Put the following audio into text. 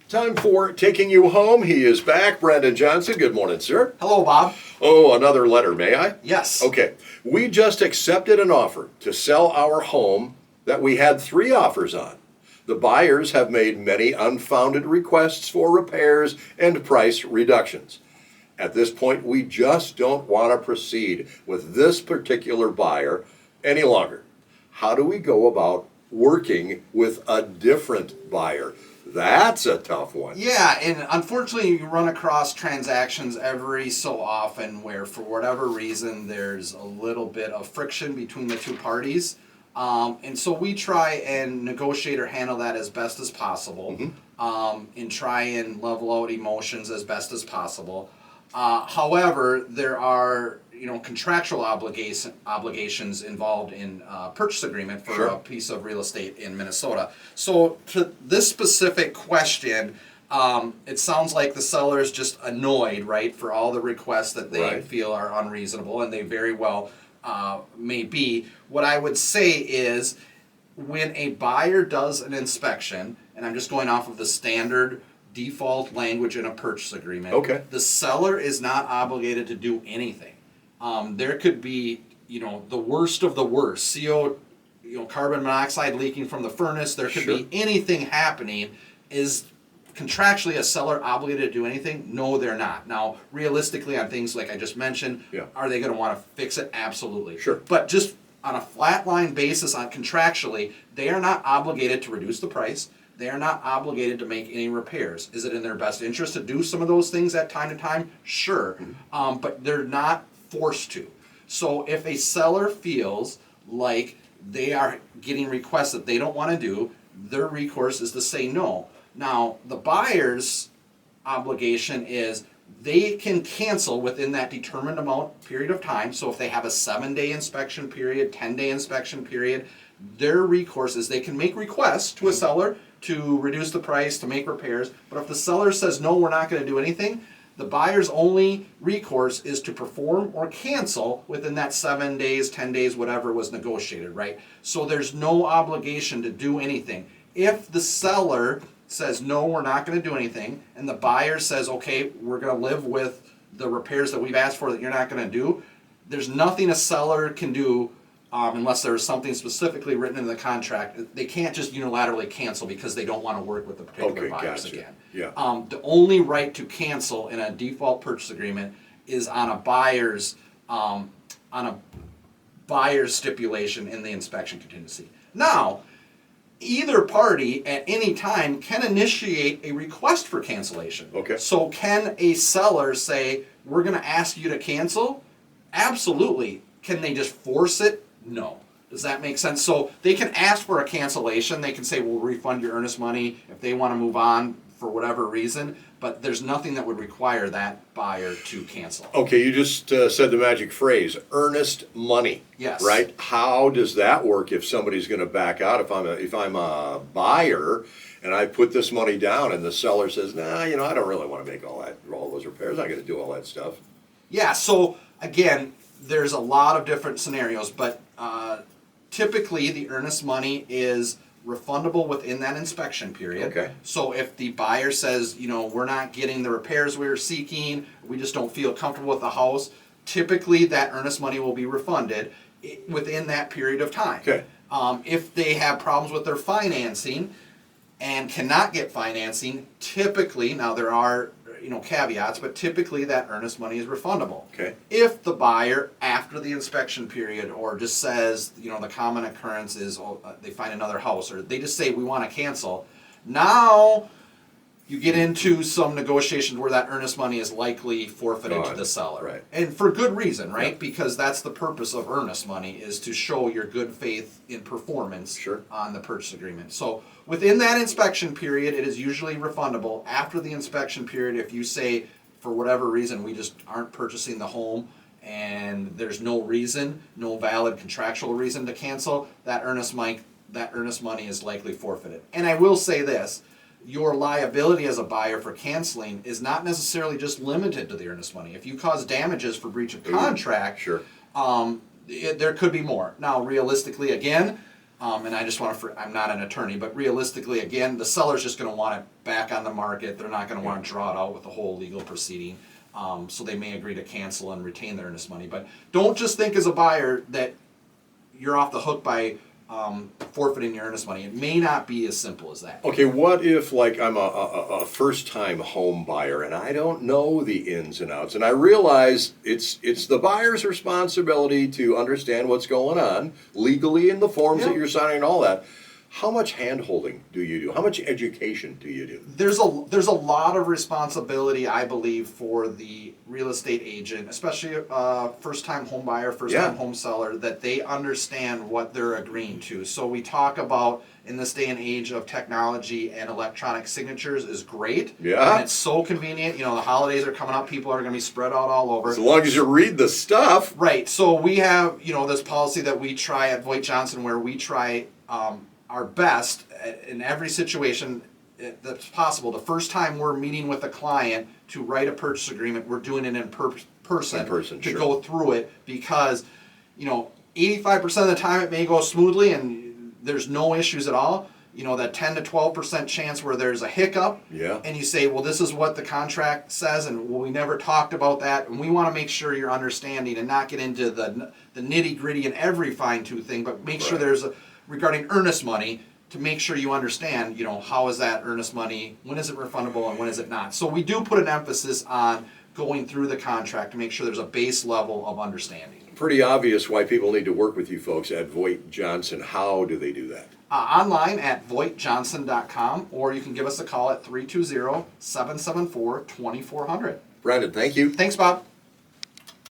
Time for Taking You Home. He is back. Brandon Johnson. Good morning, sir. Hello, Bob. Oh, another letter, may I? Yes. Okay. We just accepted an offer to sell our home that we had 3 offers on. The buyers have made many unfounded requests for repairs and price reductions. At this point, we just don't want to proceed with this particular buyer any longer. How do we go about working with a different buyer? That's a tough one. Yeah, and unfortunately, you run across transactions every so often where, for whatever reason, there's a little bit of friction between the two parties. And so we try and negotiate or handle that as best as possible, and try and level out emotions as best as possible. However, there are contractual obligations involved in purchase agreement for a piece of real estate in Minnesota. So to this specific question, it sounds like the seller is just annoyed, right, for all the requests that they feel are unreasonable, and they very well may be. What I would say is when a buyer does an inspection, and I'm just going off of the standard default language in a purchase agreement, the seller is not obligated to do anything. There could be, the worst of the worst, carbon monoxide leaking from the furnace. There could be anything happening. Is contractually a seller obligated to do anything? No, they're not. Now, realistically, on things like I just mentioned, are they going to want to fix it? Absolutely. But just on a flat line basis, on contractually, they are not obligated to reduce the price. They are not obligated to make any repairs. Is it in their best interest to do some of those things at time to time? Sure. But they're not forced to. So if a seller feels like they are getting requests that they don't want to do, their recourse is to say no. Now, the buyer's obligation is they can cancel within that determined period of time. So if they have a 7-day inspection period, 10-day inspection period, their recourse is they can make requests to a seller to reduce the price, to make repairs. But if the seller says, no, we're not going to do anything, the buyer's only recourse is to perform or cancel within that 7 days, 10 days, whatever was negotiated, right? So there's no obligation to do anything. If the seller says, no, we're not going to do anything, and the buyer says, okay, we're going to live with the repairs that we've asked for that you're not going to do, there's nothing a seller can do unless there's something specifically written in the contract. They can't just unilaterally cancel because they don't want to work with the particular buyers again. The only right to cancel in a default purchase agreement is on a buyer's stipulation in the inspection contingency. Now, either party at any time can initiate a request for cancellation. So can a seller say, we're going to ask you to cancel? Absolutely. Can they just force it? No. Does that make sense? So they can ask for a cancellation. They can say, we'll refund your earnest money if they want to move on for whatever reason, but there's nothing that would require that buyer to cancel. Okay, you just said the magic phrase, earnest money. Yes. Right? How does that work if somebody's going to back out? If I'm a buyer and I put this money down and the seller says, nah, I don't really want to make all those repairs. I'm not going to do all that stuff. Yeah, so again, there's a lot of different scenarios, but typically the earnest money is refundable within that inspection period. So if the buyer says, we're not getting the repairs we're seeking, we just don't feel comfortable with the house, typically that earnest money will be refunded within that period of time. If they have problems with their financing and cannot get financing, typically, now there are caveats, but typically that earnest money is refundable. If the buyer, after the inspection period, or just says, the common occurrence is they find another house, or they just say, we want to cancel, now you get into some negotiations where that earnest money is likely forfeited to the seller. And for good reason, right? Because that's the purpose of earnest money, is to show your good faith in performance on the purchase agreement. So within that inspection period, it is usually refundable. After the inspection period, if you say, for whatever reason, we just aren't purchasing the home and there's no reason, no valid contractual reason to cancel, that earnest money is likely forfeited. And I will say this, your liability as a buyer for canceling is not necessarily just limited to the earnest money. If you cause damages for breach of contract, there could be more. Now, realistically, again, And I just want to, I'm not an attorney, but realistically, again, the seller's just going to want it back on the market. They're not going to want to draw it out with the whole legal proceeding. So they may agree to cancel and retain their earnest money. But don't just think as a buyer that you're off the hook by forfeiting your earnest money. It may not be as simple as that. Okay, what if like I'm a first-time home buyer and I don't know the ins and outs, and I realize it's the buyer's responsibility to understand what's going on legally in the forms that you're signing and all that. How much hand-holding do you do? How much education do you do? There's a lot of responsibility, I believe, for the real estate agent, especially a first-time home buyer, first-time home seller, that they understand what they're agreeing to. So we talk about, in this day and age of technology and electronic signatures is great. Yeah. And it's so convenient. You know, the holidays are coming up. People are going to be spread out all over. As long as you read the stuff. Right. So we have, this policy that we try at VoigtJohnson where we try our best in every situation that's possible. The first time we're meeting with a client to write a purchase agreement, we're doing it in person to go through it because, 85% of the time it may go smoothly and there's no issues at all. That 10 to 12% chance where there's a hiccup, and you say, well, this is what the contract says, and we never talked about that, and we want to make sure you're understanding and not get into the nitty gritty and every fine tooth thing, but make sure there's regarding earnest money, to make sure you understand, how is that earnest money, when is it refundable and when is it not. So we do put an emphasis on going through the contract to make sure there's a base level of understanding. Pretty obvious why people need to work with you folks at VoigtJohnson. How do they do that? Online at VoigtJohnson.com, or you can give us a call at 320-774-2400. Brandon, thank you. Thanks, Bob.